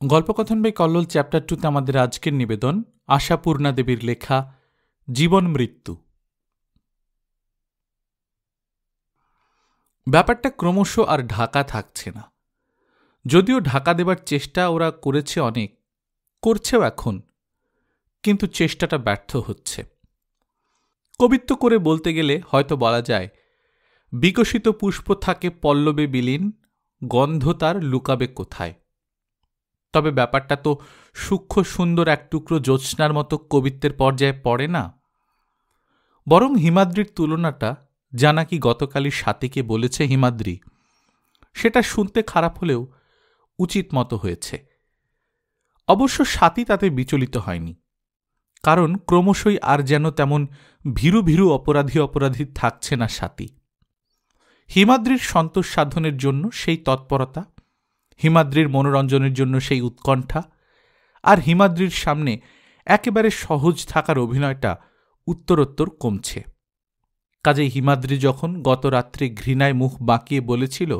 গল্পকথন by Kallol chapter 2তে আমাদের আজকের নিবেদন আশাপূর্ণা দেবীর লেখা জীবন মৃত্যু। ব্যাপারটা ক্রমশ আর ঢাকা থাকছে না। যদিও ঢাকা দেবার চেষ্টা ওরা করেছে অনেক, করছেও এখন, কিন্তু চেষ্টাটা ব্যর্থ হচ্ছে। কবিত্ব করে বলতে গেলে হয়তো বলা যায়, বিকশিত পুষ্প থাকে পল্লবে বিলীন, গন্ধ তার লুকাবে কোথায়। তবে ব্যাপারটা তো সূক্ষ্ম সুন্দর এক টুকরো জ্যোৎস্নার মতো কবিত্বের পর্যায়ে পড়ে না। বরং হিমাদ্রির তুলনাটা, যা নাকি গতকালই স্বাতীকে বলেছে হিমাদ্রি, সেটা শুনতে খারাপ হলেও উচিত মতো হয়েছে। অবশ্য স্বাতী তাতে বিচলিত হয়নি, কারণ ক্রমশই আর যেন তেমন ভীরু ভীরু অপরাধী থাকছে না স্বাতী। হিমাদ্রির সন্তোষ সাধনের জন্য সেই তৎপরতা, হিমাদ্রির মনোরঞ্জনের জন্য সেই উৎকণ্ঠা, আর হিমাদ্রির সামনে একেবারে সহজ থাকার অভিনয়টা উত্তরোত্তর কমছে। কাজেই হিমাদ্রি যখন গত রাত্রে ঘৃণায় মুখ বাঁকিয়ে বলেছিল,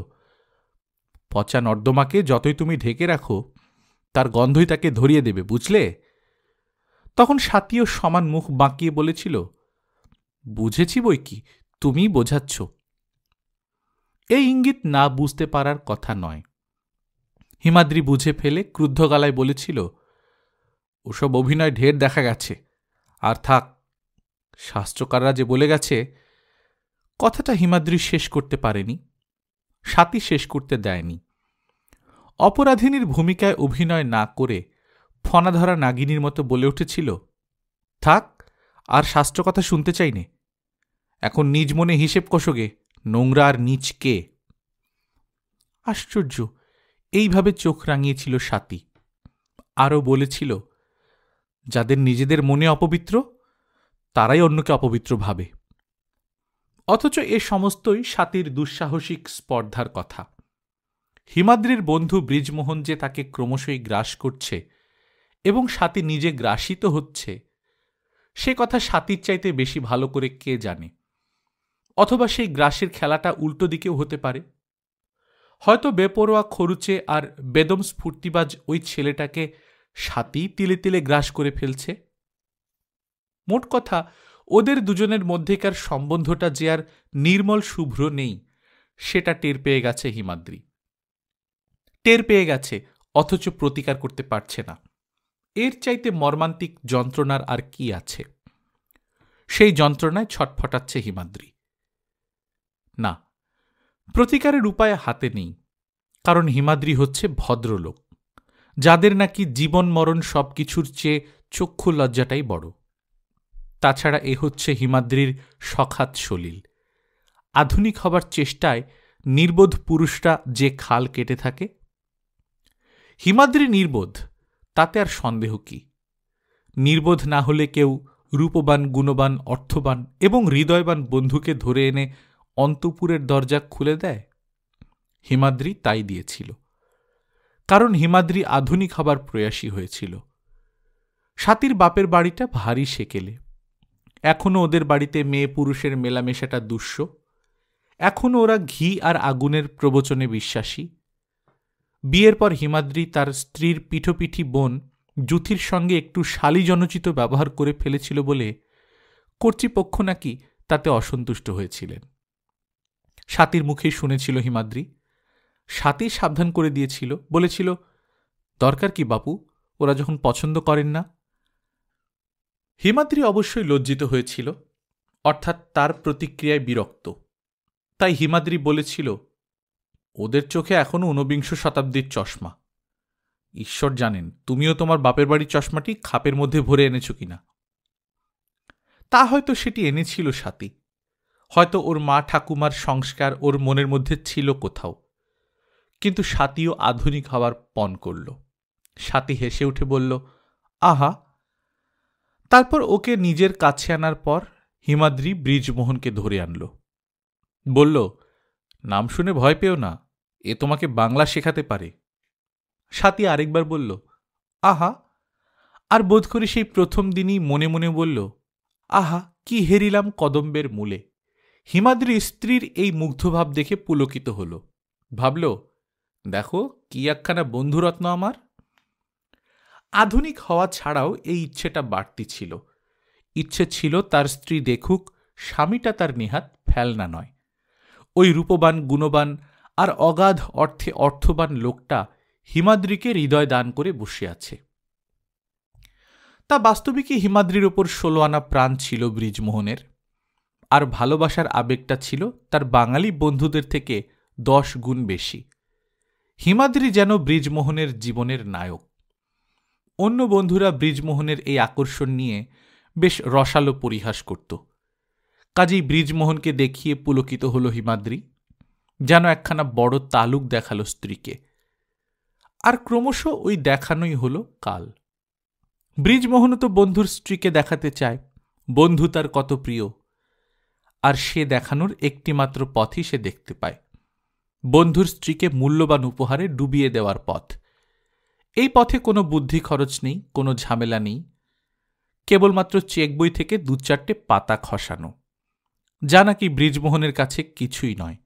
পচা নর্দমাকে যতই তুমি ঢেকে রাখো তার গন্ধই তাকে ধরিয়ে দেবে, বুঝলে, তখন স্বাতীও সমান মুখ বাঁকিয়ে বলেছিল, বুঝেছি বই কি, তুমিই বোঝাচ্ছ। এই ইঙ্গিত না বুঝতে পারার কথা নয়। হিমাদ্রি বুঝে ফেলে ক্রুদ্ধ গলায় বলেছিল, ওসব অভিনয় ঢের দেখা গেছে, আর থাক, শাস্ত্রকাররা যে বলে গেছে। কথাটা হিমাদ্রি শেষ করতে পারেনি, স্বাতী শেষ করতে দেয়নি। অপরাধিনীর ভূমিকায় অভিনয় না করে ফনাধরা নাগিনীর মতো বলে উঠেছিল, থাক, আর শাস্ত্রকথা শুনতে চাইনে, এখন নিজ মনে হিসেব কষোগে, নোংরা আর নীচ কে। আশ্চর্য, এইভাবে চোখ রাঙিয়েছিল স্বাতী। আরও বলেছিল, যাদের নিজেদের মনে অপবিত্র তারাই অন্যকে অপবিত্র ভাবে। অথচ এ সমস্তই স্বাতীর দুঃসাহসিক স্পর্ধার কথা। হিমাদ্রির বন্ধু বৃজমোহন যে তাকে ক্রমশই গ্রাস করছে এবং স্বাতী নিজে গ্রাসিত হচ্ছে, সে কথা স্বাতীর চাইতে বেশি ভালো করে কে জানে। অথবা সেই গ্রাসের খেলাটা উল্টো দিকেও হতে পারে। হয়তো বেপরোয়া খরুচে আর বেদম স্ফূর্তিবাজ ওই ছেলেটাকে স্বাতী তিলে তিলে গ্রাস করে ফেলছে। মোট কথা, ওদের দুজনের মধ্যেকার সম্বন্ধটা যে আর নির্মল শুভ্র নেই, সেটা টের পেয়ে গেছে হিমাদ্রি। টের পেয়ে গেছে, অথচ প্রতিকার করতে পারছে না। এর চাইতে মর্মান্তিক যন্ত্রণার আর কি আছে? সেই যন্ত্রণায় ছটফটাচ্ছে হিমাদ্রি। না, প্রতিকারের উপায় হাতে নেই, কারণ হিমাদ্রি হচ্ছে ভদ্রলোক, যাদের নাকি জীবন মরণ সবকিছুর চেয়ে চক্ষু লজ্জাটাই বড়। তাছাড়া এ হচ্ছে হিমাদ্রির সখাত সলিল। আধুনিক হবার চেষ্টায় নির্বোধ পুরুষরা যে খাল কেটে থাকে। হিমাদ্রি নির্বোধ, তাতে আর সন্দেহ কি? নির্বোধ না হলে কেউ রূপবান, গুণবান, অর্থবান এবং হৃদয়বান বন্ধুকে ধরে এনে অন্তঃপুরের দরজা খুলে দেয়? হিমাদ্রি তাই দিয়েছিল, কারণ হিমাদ্রি আধুনিক হবার প্রয়াসী হয়েছিল। স্বাতীর বাপের বাড়িটা ভারী সেকেলে। এখনও ওদের বাড়িতে মেয়ে পুরুষের মেলামেশাটা দুঃস্ব। এখনও ওরা ঘি আর আগুনের প্রবচনে বিশ্বাসী। বিয়ের পর হিমাদ্রি তার স্ত্রীর পিঠোপিঠি বোন যুথির সঙ্গে একটু শালীজনোচিত ব্যবহার করে ফেলেছিল বলে কর্তৃপক্ষ নাকি তাতে অসন্তুষ্ট হয়েছিলেন। স্বাতীর মুখেই শুনেছিল হিমাদ্রি। স্বাতী সাবধান করে দিয়েছিল, বলেছিল, দরকার কি বাপু, ওরা যখন পছন্দ করেন না। হিমাদ্রি অবশ্যই লজ্জিত হয়েছিল, অর্থাৎ তার প্রতিক্রিয়ায় বিরক্ত। তাই হিমাদ্রি বলেছিল, ওদের চোখে এখনও ঊনবিংশ শতাব্দীর চশমা। ঈশ্বর জানেন তুমিও তোমার বাপের বাড়ির চশমাটি খাপের মধ্যে ভরে এনেছ কিনা। তা হয়তো সেটি এনেছিল স্বাতী, হয়তো ওর মা ঠাকুমার সংস্কার ওর মনের মধ্যে ছিল কোথাও। কিন্তু স্বাতীও আধুনিক হওয়ার পণ করল। স্বাতী হেসে উঠে বলল, আহা। তারপর ওকে নিজের কাছে আনার পর হিমাদ্রি বৃজমোহনকে ধরে আনল। বলল, নাম শুনে ভয় পেও না, এ তোমাকে বাংলা শেখাতে পারে। স্বাতী আরেকবার বলল, আহা। আর বোধ করি সেই প্রথম দিনই মনে মনে বলল, আহা, কি হেরিলাম কদম্বের মূলে। হিমাদ্রি স্ত্রীর এই মুগ্ধভাব দেখে পুলকিত হল। ভাবল, দেখো কি একখানা বন্ধুরত্ন আমার। আধুনিক হওয়া ছাড়াও এই ইচ্ছেটা বাড়তি ছিল। ইচ্ছে ছিল তার স্ত্রী দেখুক স্বামীটা তার নেহাত ফেলনা নয়। ওই রূপবান, গুণবান আর অগাধ অর্থে অর্থবান লোকটা হিমাদ্রিকে হৃদয় দান করে বসে আছে। তা বাস্তবিকই হিমাদ্রির ওপর 16 আনা প্রাণ ছিল ব্রিজমোহনের, আর ভালোবাসার আবেগটা ছিল তার বাঙালি বন্ধুদের থেকে 10 গুণ বেশি। হিমাদ্রি যেন ব্রিজমোহনের জীবনের নায়ক। অন্য বন্ধুরা ব্রিজমোহনের এই আকর্ষণ নিয়ে বেশ রসালো পরিহাস করত। কাজেই ব্রিজমোহনকে দেখিয়ে পুলকিত হল হিমাদ্রি, যেন একখানা বড় তালুক দেখালো স্ত্রীকে। আর ক্রমশ ওই দেখানোই হল কাল। ব্রিজমোহনও তো বন্ধুর স্ত্রীকে দেখাতে চায় বন্ধু তার কত প্রিয়, আর সে দেখানোর একটিমাত্র পথই সে দেখতে পায়, বন্ধুর স্ত্রীকে মূল্যবান উপহারে ডুবিয়ে দেওয়ার পথ। এই পথে কোনো বুদ্ধি খরচ নেই, কোনো ঝামেলা নেই, কেবলমাত্র চেক বই থেকে 2-4টে পাতা খসানো, যা নাকি ব্রিজমোহনের কাছে কিছুই নয়।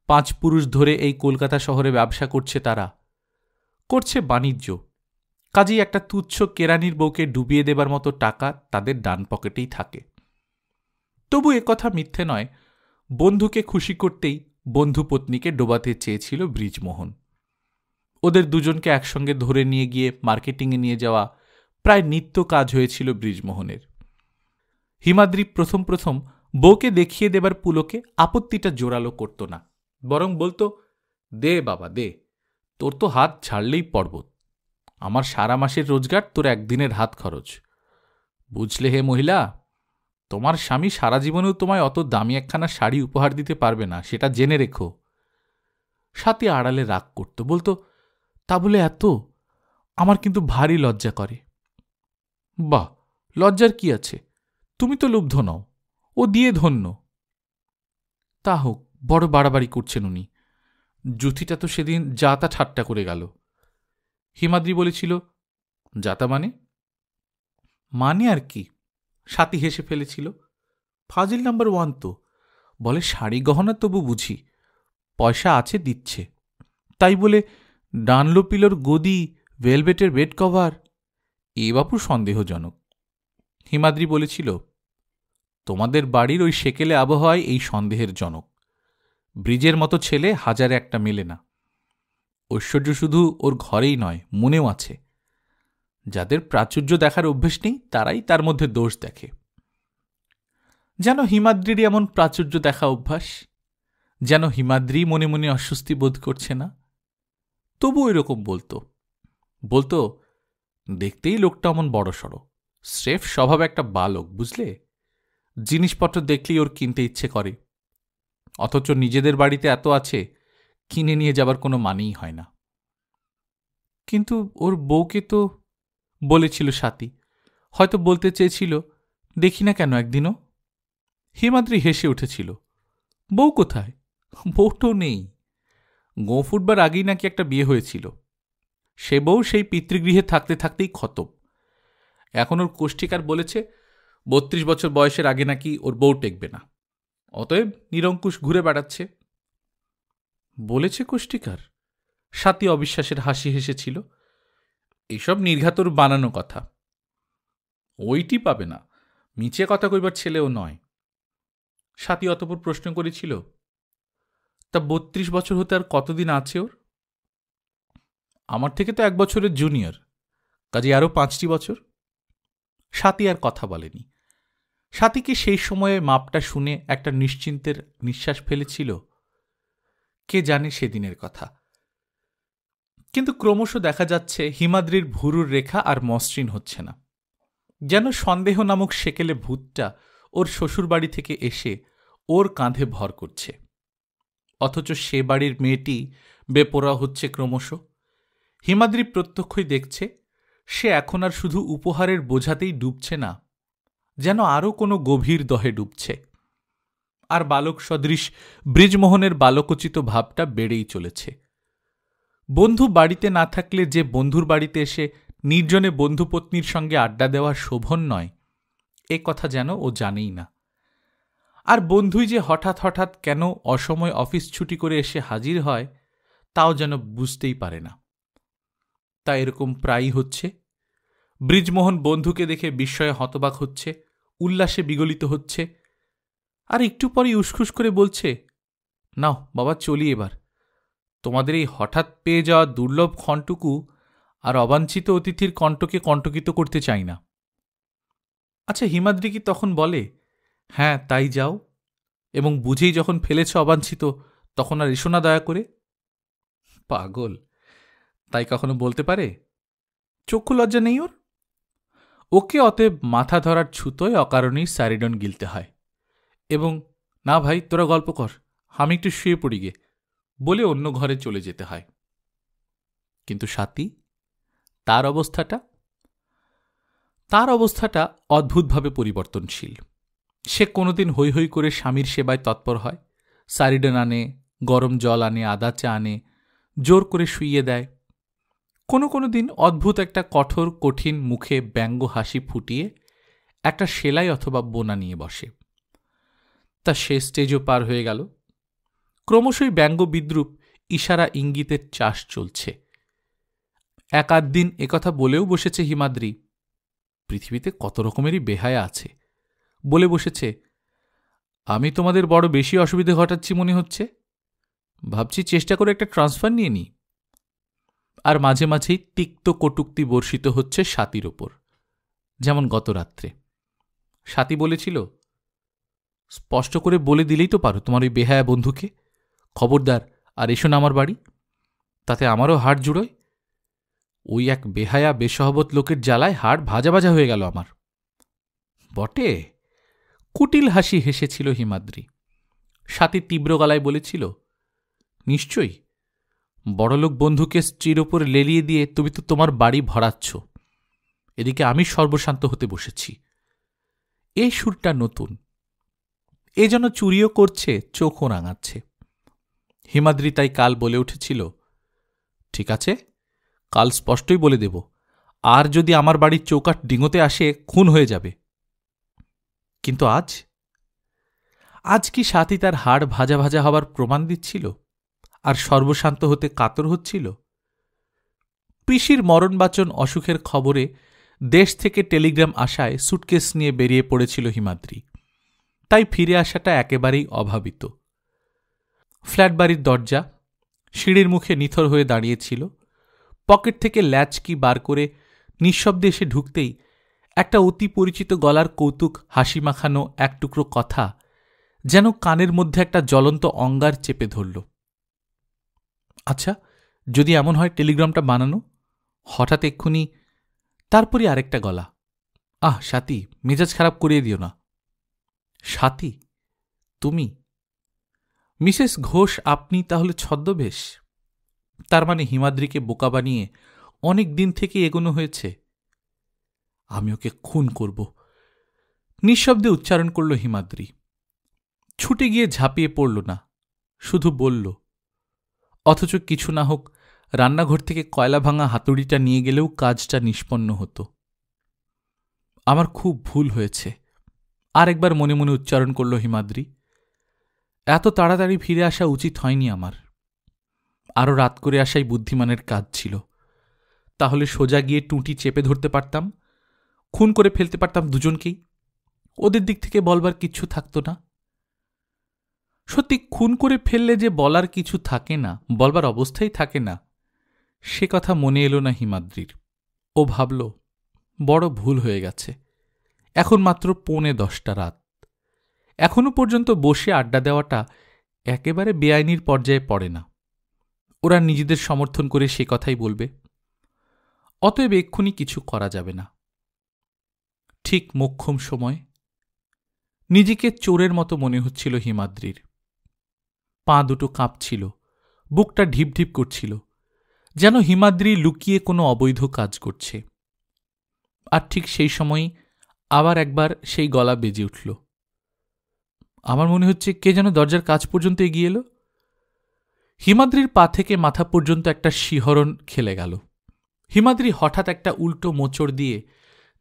5 পুরুষ ধরে এই কলকাতা শহরে ব্যবসা করছে, তারা করছে বাণিজ্য। কাজেই একটা তুচ্ছ কেরানির বউকে ডুবিয়ে দেবার মতো টাকা তাদের ডান পকেটেই থাকে। তবু একথা মিথ্যে নয়, বন্ধুকে খুশি করতেই বন্ধু পত্নীকে ডোবাতে চেয়েছিল ব্রিজমোহন। ওদের দুজনকে একসঙ্গে ধরে নিয়ে গিয়ে মার্কেটিংয়ে নিয়ে যাওয়া প্রায় নিত্য কাজ হয়েছিল ব্রিজমোহনের। হিমাদ্রি প্রথম প্রথম বউকে দেখিয়ে দেবার পুলকে আপত্তিটা জোরালো করত না, বরং বলতো, দে বাবা দে, তোর তো হাত ছাড়লেই পর্বত, আমার সারা মাসের রোজগার তোর একদিনের হাত খরচ। বুঝলে হে মহিলা, তোমার স্বামী সারা জীবনেও তোমায় অত দামি একখানা শাড়ি উপহার দিতে পারবে না, সেটা জেনে রেখো। সাথী আড়ালে রাগ করত, বলতো, তা বলে এত? আমার কিন্তু ভারী লজ্জা করে। বাহ, লজ্জার কি আছে, তুমি তো লুব্ধ নও, ও দিয়ে ধন্য। তা হোক, বড় বাড়াবাড়ি করছেন উনি। জুথিটা তো সেদিন যাতা ঠাট্টা করে গেল। হিমাদ্রি বলেছিল, যাতা মানে? মানে আর কি? সাথী হেসে ফেলেছিল। ফাজিল নাম্বার 1 তো, বলে শাড়ি গহনা তবু বুঝি, পয়সা আছে দিচ্ছে, তাই বলে ডানলোপিলোর গদি, ভেলভেটের বেড কভার, এ বাপু সন্দেহজনক। হিমাদ্রি বলেছিল, তোমাদের বাড়ির ওই সেকেলে আবহাওয়ায় এই সন্দেহের জনক। ব্রিজের মতো ছেলে হাজারে একটা মেলে না। ঐশ্বর্য শুধু ওর ঘরেই নয়, মনেও আছে। যাদের প্রাচুর্য দেখার অভ্যেস নেই তারাই তার মধ্যে দোষ দেখে। যেন হিমাদ্রির এমন প্রাচুর্য দেখা অভ্যাস, যেন হিমাদ্রি মনে মনে অস্বস্তি বোধ করছে না। তবু এরকম বলতো, দেখতেই লোকটা অমন বড়সড়, স্রেফ স্বভাব একটা বালক, বুঝলে? জিনিসপত্র দেখলেই ওর কিনতে ইচ্ছে করে, অথচ নিজেদের বাড়িতে এত আছে, কিনে নিয়ে যাবার কোনো মানেই হয় না। কিন্তু ওর বউকে তো, বলেছিল সাথী, হয়তো বলতে চেয়েছিল, দেখি না কেন একদিনও। হিমাদ্রি হেসে উঠেছিল। বউ কোথায়? বউটো নেই। গো ফুটবার আগেই নাকি একটা বিয়ে হয়েছিল। সে বউ সেই পিতৃগৃহে থাকতে থাকতেই খতম। এখন ওর কোষ্ঠিকার বলেছে 32 বছর বয়সের আগে নাকি ওর বউ টেকবে না, অতএব নিরঙ্কুশ ঘুরে বেড়াচ্ছে। বলেছে কোষ্ঠিকার? সাথী অবিশ্বাসের হাসি হেসেছিল। এসব নির্ঘাতর বানানো কথা, ওইটি পাবে না, মিছে কথা কইবার ছেলেও নয়। সাথী অতঃপর প্রশ্ন করেছিল, তা 32 বছর হতে আর কতদিন আছে ওর? আমার থেকে তো 1 বছরের জুনিয়র, কাজে আরও 5টি বছর। সাথী আর কথা বলেনি। সাথীকে সেই সময়ে মাপটা শুনে একটা নিশ্চিন্তের নিঃশ্বাস ফেলেছিল। কে জানে সেদিনের কথা। কিন্তু ক্রমশ দেখা যাচ্ছে হিমাদ্রির ভুরুর রেখা আর মসৃণ হচ্ছে না, যেন সন্দেহ নামক সেকেলে ভূতটা ওর শ্বশুরবাড়ি থেকে এসে ওর কাঁধে ভর করছে। অথচ সে বাড়ির মেয়েটি বেপরোয়া হচ্ছে ক্রমশ। হিমাদ্রি প্রত্যক্ষই দেখছে, সে এখন আর শুধু উপহারের বোঝাতেই ডুবছে না, যেন আরও কোনো গভীর দহে ডুবছে। আর বালক সদৃশ ব্রিজমোহনের বালকোচিত ভাবটা বেড়েই চলেছে। বন্ধু বাড়িতে না থাকলে যে বন্ধুর বাড়িতে এসে নির্জনে বন্ধুপত্নীর সঙ্গে আড্ডা দেওয়া শোভন নয়, এ কথা যেন ও জানেই না। আর বন্ধুই যে হঠাৎ হঠাৎ কেন অসময় অফিস ছুটি করে এসে হাজির হয়, তাও যেন বুঝতেই পারে না। তা এরকম প্রায়ই হচ্ছে। বৃজমোহন বন্ধুকে দেখে বিস্ময়ে হতবাক হচ্ছে, উল্লাসে বিগলিত হচ্ছে, আর একটু পরেই উসখুস করে বলছে, নাও বাবা চলি এবার, তোমাদের এই হঠাৎ পেয়ে যাওয়া দুর্লভ ক্ষণটুকু আর অবাঞ্ছিত অতিথির কণ্ঠকে কণ্টকিত করতে চাই না। আচ্ছা, হিমাদ্রি কি তখন বলে, হ্যাঁ তাই যাও, এবং বুঝেই যখন ফেলেছ অবাঞ্ছিত তখন আর এসো না দয়া করে? পাগল, তাই কখনো বলতে পারে? চক্ষু লজ্জা নেই ওর? ওকে অতএব মাথা ধরার ছুতোয় অকারণেই স্যারিডন গিলতে হয়, এবং না ভাই তোরা গল্প কর, আমি একটু শুয়ে পড়ি গে বলে অন্য ঘরে চলে যেতে হয়। কিন্তু স্বাতী, তার অবস্থাটা অদ্ভুতভাবে পরিবর্তনশীল। সে কোনোদিন হৈ হৈ করে স্বামীর সেবায় তৎপর হয়, স্যারিডন আনে, গরম জল আনে, আদা চা আনে, জোর করে শুইয়ে দেয়। কোনো দিন অদ্ভুত একটা কঠোর কঠিন মুখে ব্যঙ্গ হাসি ফুটিয়ে একটা সেলাই অথবা বোনা নিয়ে বসে। তা সে স্টেজও পার হয়ে গেল। ক্রমশই ব্যঙ্গ বিদ্রুপ ইশারা ইঙ্গিতের চাষ চলছে। এক আধ দিন একথা বলেও বসেছে হিমাদ্রি, পৃথিবীতে কত রকমেরই বেহায়া আছে, বলে বসেছে, আমি তোমাদের বড় বেশি অসুবিধে ঘটাচ্ছি মনে হচ্ছে, ভাবছি চেষ্টা করে একটা ট্রান্সফার নিয়ে নিই। আর মাঝে মাঝেই তিক্ত কটূক্তি বর্ষিত হচ্ছে স্বাতীর ওপর, যেমন গত রাত্রে। স্বাতী বলেছিল, স্পষ্ট করে বলে দিলেই তো পারো তোমার ওই বেহায়া বন্ধুকে, খবরদার আর এসো না আমার বাড়ি, তাতে আমারও হাড় জুড়োয়। ওই এক বেহায়া বেসহবত লোকের জ্বালায় হাড় ভাজা ভাজা হয়ে গেল আমার। বটে, কুটিল হাসি হেসেছিল হিমাদ্রি। স্বাতী তীব্র গলায় বলেছিল, নিশ্চয়ই, বড়লোক বন্ধুকে স্ত্রীর ওপর লেলিয়ে দিয়ে তুমি তো তোমার বাড়ি ভরাচ্ছ, এদিকে আমি সর্বশান্ত হতে বসেছি। এই সুরটা নতুন, এ যেন চুরিও করছে, চোখও রাঙাচ্ছে। হিমাদ্রি তাই কাল বলে উঠেছিল, ঠিক আছে, কাল স্পষ্টই বলে দেব, আর যদি আমার বাড়ির চৌকাঠ ডিঙোতে আসে খুন হয়ে যাবে। কিন্তু আজ কি স্বাতী তার হাড় ভাজা ভাজা হবার প্রমাণ দিচ্ছিল আর সর্বশান্ত হতে কাতর হচ্ছিল? পিসির মরণবাচন অসুখের খবরে দেশ থেকে টেলিগ্রাম আসায় সুটকেস নিয়ে বেরিয়ে পড়েছিল হিমাদ্রি, তাই ফিরে আসাটা একেবারেই অভাবিত। ফ্ল্যাট বাড়ির দরজা, সিঁড়ির মুখে নিথর হয়ে দাঁড়িয়েছিল। পকেট থেকে ল্যাচকি বার করে নিঃশব্দে এসে ঢুকতেই একটা অতি পরিচিত গলার কৌতুক হাসি মাখানো এক টুকরো কথা যেন কানের মধ্যে একটা জ্বলন্ত অঙ্গার চেপে ধরল। আচ্ছা, যদি এমন হয় টেলিগ্রামটা বানানো, হঠাৎ এক্ষুনি। তারপরই আরেকটা গলা, আহ স্বাতী, মেজাজ খারাপ করিয়ে দিও না। স্বাতী, তুমি? মিসেস ঘোষ আপনি তাহলে ছদ্মবেশ? তার মানে হিমাদ্রিকে বোকা বানিয়ে অনেক দিন থেকে এগোনো হয়েছে। আমি ওকে খুন করব, নিঃশব্দে উচ্চারণ করল হিমাদ্রি। ছুটে গিয়ে ঝাঁপিয়ে পড়ল না, শুধু বলল, অথচ কিছু না হোক রান্নাঘর থেকে কয়লা ভাঙা হাতুড়িটা নিয়ে গেলেও কাজটা নিষ্পন্ন হতো। আমার খুব ভুল হয়েছে, আর একবার মনে মনে উচ্চারণ করল হিমাদ্রি। এত তাড়াতাড়ি ফিরে আসা উচিত হয়নি আমার, আরও রাত করে আসাই বুদ্ধিমানের কাজ ছিল। তাহলে সোজা গিয়ে টুঁটি চেপে ধরতে পারতাম, খুন করে ফেলতে পারতাম দুজনকেই, ওদের দিক থেকে বলবার কিচ্ছু থাকত না। সত্যি খুন করে ফেললে যে বলার কিছু থাকে না, বলবার অবস্থাই থাকে না, সে কথা মনে এলো না হিমাদ্রির। ও ভাবল, বড় ভুল হয়ে গেছে। এখন মাত্র 9:45 রাত, এখনো পর্যন্ত বসে আড্ডা দেওয়াটা একেবারে বেআইনির পর্যায়ে পড়ে না। ওরা নিজেদের সমর্থন করে সে কথাই বলবে, অতএব এক্ষুনি কিছু করা যাবে না। ঠিক মোক্ষম সময় নিজেকে চোরের মতো মনে হচ্ছিল হিমাদ্রির। পা দুটো কাঁপছিল, বুকটা ঢিপঢিপ করছিল, যেন হিমাদ্রি লুকিয়ে কোনো অবৈধ কাজ করছে। আর ঠিক সেই সময়ই আবার একবার সেই গলা বেজে উঠল। আমার মনে হচ্ছে কে যেন দরজার কাছ পর্যন্ত এগিয়ে এলো। হিমাদ্রির পা থেকে মাথা পর্যন্ত একটা শিহরণ খেলে গেল। হিমাদ্রি হঠাৎ একটা উল্টো মোচড় দিয়ে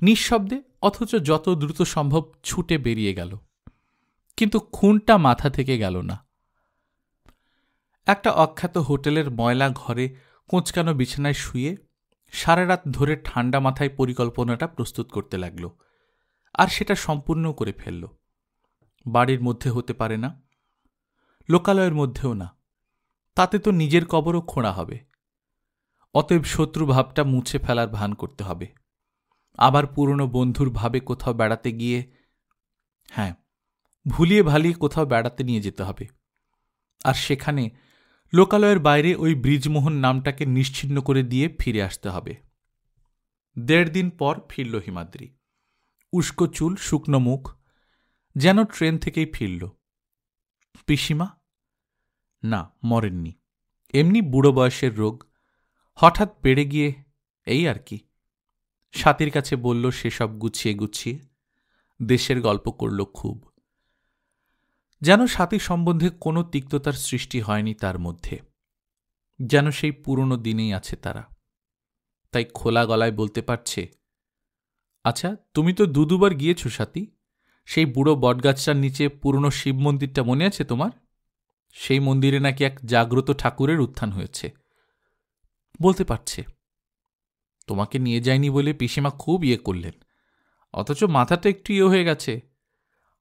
নিঃশব্দে অথচ যত দ্রুত সম্ভব ছুটে বেরিয়ে গেল, কিন্তু খুনটা মাথা থেকে গেল না। একটা অখ্যাত হোটেলের ময়লা ঘরে কোঁচকানো বিছানায় শুয়ে সারা রাত ধরে ঠান্ডা মাথায় পরিকল্পনাটা প্রস্তুত করতে লাগল, আর সেটা সম্পূর্ণ করে ফেলল। বাড়ির মধ্যে হতে পারে না, লোকালয়ের মধ্যেও না, তাতে তো নিজের কবরও খোঁড়া হবে। অতএব শত্রু ভাবটা মুছে ফেলার ভান করতে হবে। আবার পুরনো বন্ধুর ভাবে কোথাও বেড়াতে গিয়ে, হ্যাঁ, ভুলিয়ে ভালিয়ে কোথাও বেড়াতে নিয়ে যেতে হবে। আর সেখানে লোকালয়ের বাইরে ওই ব্রিজমোহন নামটাকে নিশ্চিহ্ন করে দিয়ে ফিরে আসতে হবে। 1.5 দিন পর ফিরল হিমাদ্রি। উস্কো চুল, শুকনো মুখ, যেন ট্রেন থেকেই ফিরল। পিসিমা? না, মরেননি। এমনি বুড়ো বয়সের রোগ, হঠাৎ বেড়ে গিয়ে এই আর কি। স্বাতীর কাছে বলল সেসব গুছিয়ে গুছিয়ে, দেশের গল্প করল খুব। যেন স্বাতী সম্বন্ধে কোনো তিক্ততার সৃষ্টি হয়নি তার মধ্যে, যেন সেই পুরনো দিনেই আছে তারা। তাই খোলা গলায় বলতে পারছে, আচ্ছা, তুমি তো দুবার গিয়েছ স্বাতী। সেই বুড়ো বটগাছটার নিচে পুরনো শিব মন্দিরটা মনে আছে তোমার? সেই মন্দিরে নাকি এক জাগ্রত ঠাকুরের উত্থান হয়েছে। বলতে পারছে। তোমাকে নিয়ে যায়নি বলে পিসিমা খুব করলেন, অথচ মাথাটা একটু হয়ে গেছে।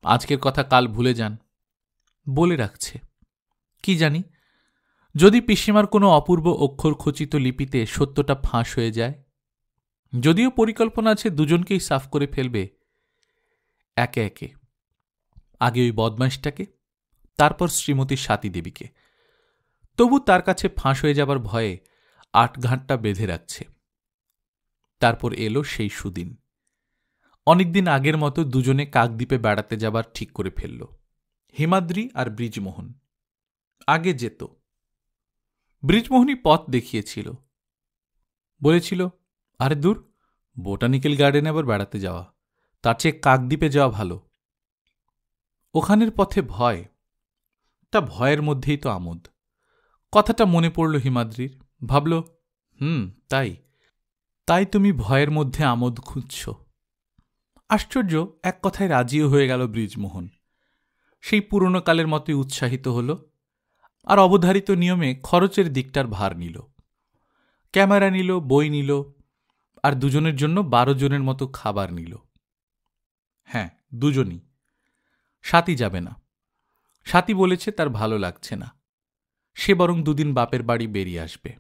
আজকের কথা কাল ভুলে যান বলে রাখছে। কি জানি, যদি পিসিমার কোনো অপূর্ব অক্ষরখচিত লিপিতে সত্যটা ফাঁস হয়ে যায়। যদিও পরিকল্পনা আছে দুজনকেই সাফ করে ফেলবে একে একে। আগে ওই বদমাইশটাকে, তারপর শ্রীমতী স্বাতী দেবীকে। তবু তার কাছে ফাঁস হয়ে যাবার ভয়ে 8 ঘাটটা বেঁধে রাখছে। তারপর এলো সেই সুদিন। অনেকদিন আগের মতো দুজনে কাকদ্বীপে বেড়াতে যাবার ঠিক করে ফেলল। হিমাদ্রি আর ব্রিজমোহন। আগে যেত। ব্রিজমোহনই পথ দেখিয়েছিল। বলেছিল, আরে দূর, বোটানিক্যাল গার্ডেনে আবার বেড়াতে যাওয়া, তার চেয়ে কাকদ্বীপে যাওয়া ভালো। ওখানের পথে ভয়, তা ভয়ের মধ্যেই তো আমোদ। কথাটা মনে পড়ল হিমাদ্রির। ভাবল, তাই তাই তুমি ভয়ের মধ্যে আমোদ খুঁজছ। আশ্চর্য, এক কথায় রাজিও হয়ে গেল ব্রিজমোহন। সেই পুরনো কালের মতোই উৎসাহিত হল, আর অবধারিত নিয়মে খরচের দিকটার ভার নিল। ক্যামেরা নিল, বই নিল, আর দুজনের জন্য 12 জনের মতো খাবার নিল। হ্যাঁ, দুজনই। স্বাতী যাবে না। স্বাতী বলেছে তার ভালো লাগছে না, সে বরং 2 দিন বাপের বাড়ি বেরিয়ে আসবে।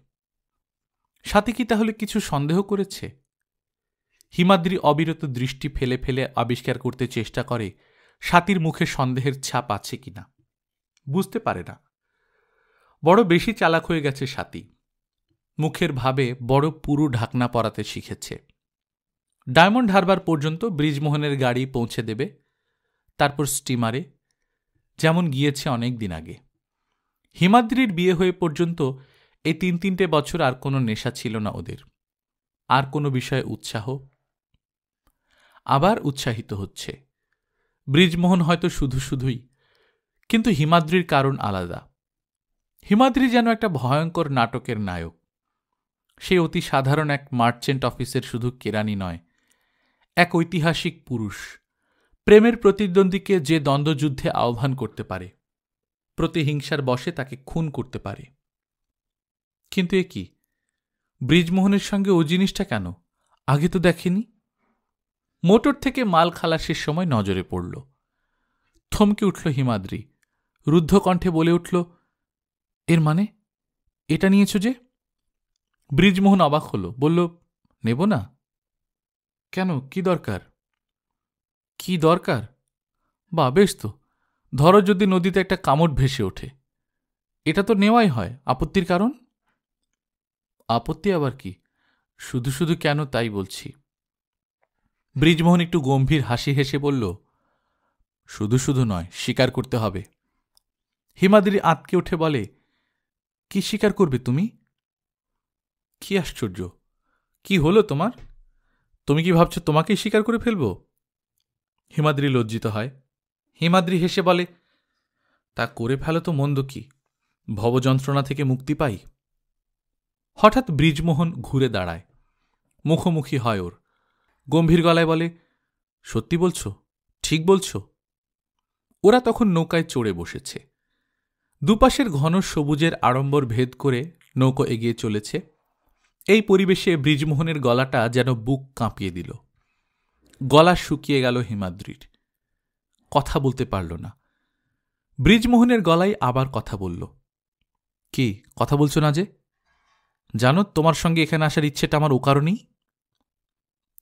স্বাতী কি তাহলে কিছু সন্দেহ করেছে? হিমাদ্রি অবিরত দৃষ্টি ফেলে ফেলে আবিষ্কার করতে চেষ্টা করে স্বাতীর মুখে সন্দেহের ছাপ আছে কিনা। বুঝতে পারে না। বড় বেশি চালাক হয়ে গেছে স্বাতী। মুখের ভাবে বড় পুরু ঢাকনা পরাতে শিখেছে। ডায়মন্ড হারবার পর্যন্ত ব্রিজমোহনের গাড়ি পৌঁছে দেবে, তারপর স্টিমারে, যেমন গিয়েছে অনেক দিন আগে। হিমাদ্রির বিয়ে হয়ে পর্যন্ত এই 3 বছর আর কোনো নেশা ছিল না ওদের, আর কোনো বিষয়ে উৎসাহ। আবার উৎসাহিত হচ্ছে। ব্রিজমোহন হয়তো শুধু শুধুই, কিন্তু হিমাদ্রির কারণ আলাদা। হিমাদ্রি যেন একটা ভয়ঙ্কর নাটকের নায়ক। সে অতি সাধারণ এক মার্চেন্ট অফিসের শুধু কেরানি নয়, এক ঐতিহাসিক পুরুষ। প্রেমের প্রতিদ্বন্দ্বীকে যে দ্বন্দ্বযুদ্ধে আহ্বান করতে পারে, প্রতিহিংসার বশে তাকে খুন করতে পারে। কিন্তু এ কি, ব্রিজমোহনের সঙ্গে ও জিনিসটা কেন? আগে তো দেখেনি। মোটর থেকে মাল খালাসের সময় নজরে পড়ল। থমকে উঠল হিমাদ্রি, রুদ্ধ কণ্ঠে বলে উঠল, এর মানে এটা নিয়েছ যে? ব্রিজমোহন অবাক হল, বলল, নেব না কেন? কি দরকার? কি দরকার? বা বেশ তো, ধরো যদি নদীতে একটা কামড় ভেসে ওঠে, এটা তো নেওয়াই হয়। আপত্তির কারণ? আপত্তি আবার কি? শুধু শুধু কেন তাই বলছি। ব্রিজমোহন একটু গম্ভীর হাসি হেসে বলল, শুধু শুধু নয়, স্বীকার করতে হবে। হিমাদ্রি আঁতকে উঠে বলে, কি স্বীকার করবে তুমি? কি আশ্চর্য, কি হলো তোমার? তুমি কি ভাবছ তোমাকেই স্বীকার করে ফেলব? হিমাদ্রি লজ্জিত হয়। হিমাদ্রি হেসে বলে, তা করে ফেলো তো মন্দ কি, ভবযন্ত্রণা থেকে মুক্তি পাই। হঠাৎ ব্রিজমোহন ঘুরে দাঁড়ায়, মুখোমুখি হয় ওর। গম্ভীর গলায় বলে, সত্যি বলছো? ঠিক বলছো? ওরা তখন নৌকায় চড়ে বসেছে। দুপাশের ঘন সবুজের আড়ম্বর ভেদ করে নৌকো এগিয়ে চলেছে। এই পরিবেশে বৃজমোহনের গলাটা যেন বুক কাঁপিয়ে দিল। গলা শুকিয়ে গেল হিমাদ্রির, কথা বলতে পারল না। বৃজমোহনের গলায় আবার কথা বলল, কি কথা বলছো না যে? জানো তোমার সঙ্গে এখানে আসার ইচ্ছেটা আমার ও কারণেই।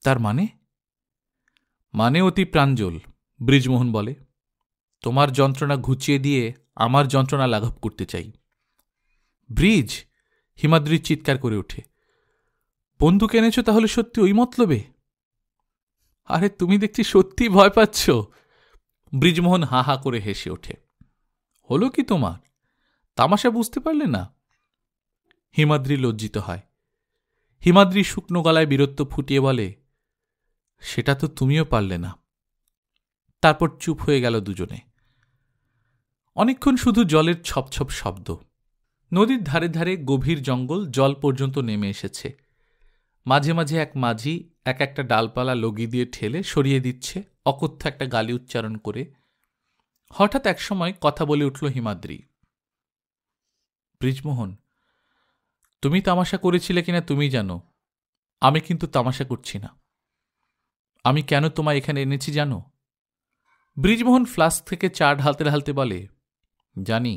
তার মানে? মানে অতি প্রাঞ্জল। বৃজমোহন বলে, তোমার যন্ত্রণা ঘুচিয়ে দিয়ে আমার যন্ত্রণা লাঘব করতে চাই। ব্রিজ! হিমাদ্রি চিৎকার করে ওঠে, বন্দুক এনেছ তাহলে সত্যি ওই মতলবে? আরে তুমি দেখছি সত্যি ভয় পাচ্ছ। বৃজমোহন হা হা করে হেসে ওঠে। হলো কি তোমার? তামাশা বুঝতে পারলে না? হিমাদ্রি লজ্জিত হয়। হিমাদ্রি শুকনো গলায় বীরত্ব ফুটিয়ে বলে, সেটা তো তুমিও পারলে না। তারপর চুপ হয়ে গেল দুজনে। অনেকক্ষণ শুধু জলের ছপছপ শব্দ। নদীর ধারে ধারে গভীর জঙ্গল, জল পর্যন্ত নেমে এসেছে। মাঝে মাঝে এক মাঝি এক একটা ডালপালা লগি দিয়ে ঠেলে সরিয়ে দিচ্ছে অকথ্য একটা গালি উচ্চারণ করে। হঠাৎ একসময় কথা বলে উঠল হিমাদ্রি, বৃজমোহন, তুমি তামাশা করেছিলে কিনা তুমি জানো, আমি কিন্তু তামাশা করছি না। আমি কেন তোমায় এখানে এনেছি জানো? বৃজমোহন ফ্লাস্ক থেকে চা ঢালতে ঢালতে বলে, জানি,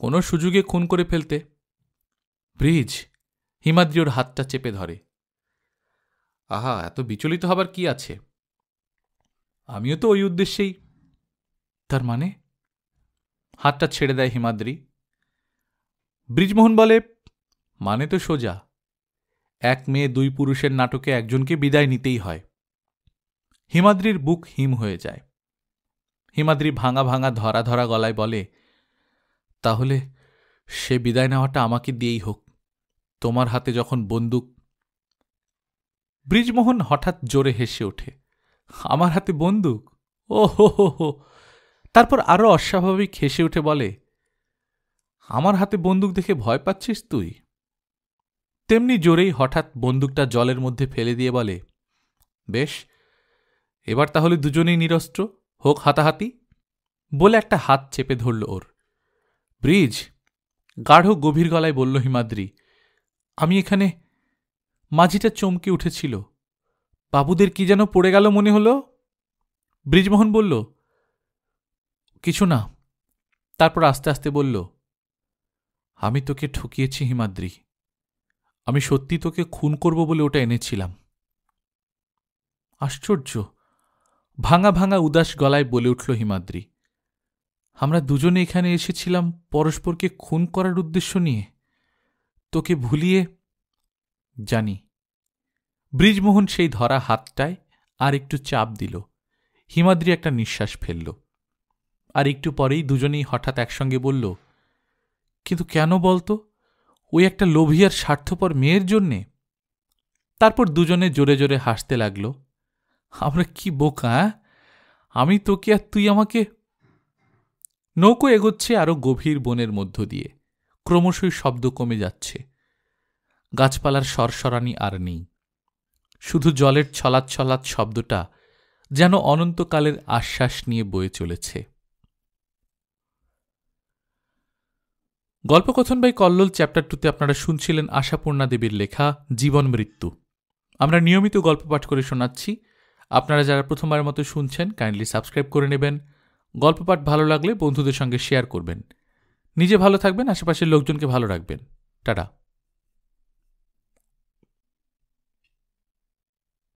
কোনো সুযোগে খুন করে ফেলতে। ব্রিজ! হিমাদ্রি ওর হাতটা চেপে ধরে। আহা, এত বিচলিত হবার কি আছে? আমিও তো ওই উদ্দেশ্যেই। তার মানে? হাতটা ছেড়ে দেয় হিমাদ্রি। বৃজমোহন বলে, মানে তো সোজা, এক মেয়ে দুই পুরুষের নাটকে একজনকে বিদায় নিতেই হয়। হিমাদ্রির বুক হিম হয়ে যায়। হিমাদ্রি ভাঙা ভাঙা ধরা ধরা গলায় বলে, তাহলে সে বিদায় নেওয়াটা আমাকে দিয়েই হোক, তোমার হাতে যখন বন্দুক। বৃজমোহন হঠাৎ জোরে হেসে ওঠে, আমার হাতে বন্দুক? ও হো হো হো। তারপর আরো অস্বাভাবিক হেসে উঠে বলে, আমার হাতে বন্দুক দেখে ভয় পাচ্ছিস তুই? তেমনি জোরেই হঠাৎ বন্দুকটা জলের মধ্যে ফেলে দিয়ে বলে, বেশ, এবার তাহলে দুজনেই নিরস্ত্র, হোক হাতাহাতি। বলে একটা হাত চেপে ধরল ওর। ব্রিজ! গাঢ় গভীর গলায় বলল হিমাদ্রি, আমি এখানে। মাঝিটা চমকে উঠেছিল। বাবুদের কি যেন পড়ে গেল মনে হল। বৃজমোহন বলল, কিছু না। তারপর আস্তে আস্তে বলল, আমি তোকে ঠকিয়েছি হিমাদ্রি, আমি সত্যি তোকে খুন করব বলে ওটা এনেছিলাম। আশ্চর্য! ভাঙা ভাঙা উদাস গলায় বলে উঠল হিমাদ্রি, আমরা দুজনে এখানে এসেছিলাম পরস্পরকে খুন করার উদ্দেশ্য নিয়ে, তোকে ভুলিয়ে। জানি। বৃজমোহন সেই ধরা হাতটায় আর একটু চাপ দিল। হিমাদ্রি একটা নিঃশ্বাস ফেলল। আর একটু পরেই দুজনেই হঠাৎ একসঙ্গে বলল, কিন্তু কেন বলতো? ওই একটা লোভী আর স্বার্থপর মেয়ের জন্যে। তারপর দুজনে জোরে জোরে হাসতে লাগল। আমরা কি বোকা! আমি তোকে আর তুই আমাকে। নৌকো এগোচ্ছে আরো গভীর বনের মধ্য দিয়ে। ক্রমশই শব্দ কমে যাচ্ছে। গাছপালার সরসরানি আর নেই। শুধু জলের ছলাৎ ছলাৎ শব্দটা যেন অনন্তকালের আশ্বাস নিয়ে বয়ে চলেছে। গল্পকথন বাই কল্লোল চ্যাপ্টার 2-তে আপনারা শুনছিলেন আশাপূর্ণা দেবীর লেখা জীবন মৃত্যু। আমরা নিয়মিত গল্প পাঠ করে শোনাচ্ছি। আপনারা যারা প্রথমবারের মতো শুনছেন, কাইন্ডলি সাবস্ক্রাইব করে নেবেন। গল্প পাঠ ভালো লাগলে বন্ধুদের সঙ্গে শেয়ার করবেন। নিজে ভালো থাকবেন, আশেপাশের লোকজনকে ভালো রাখবেন। টাটা।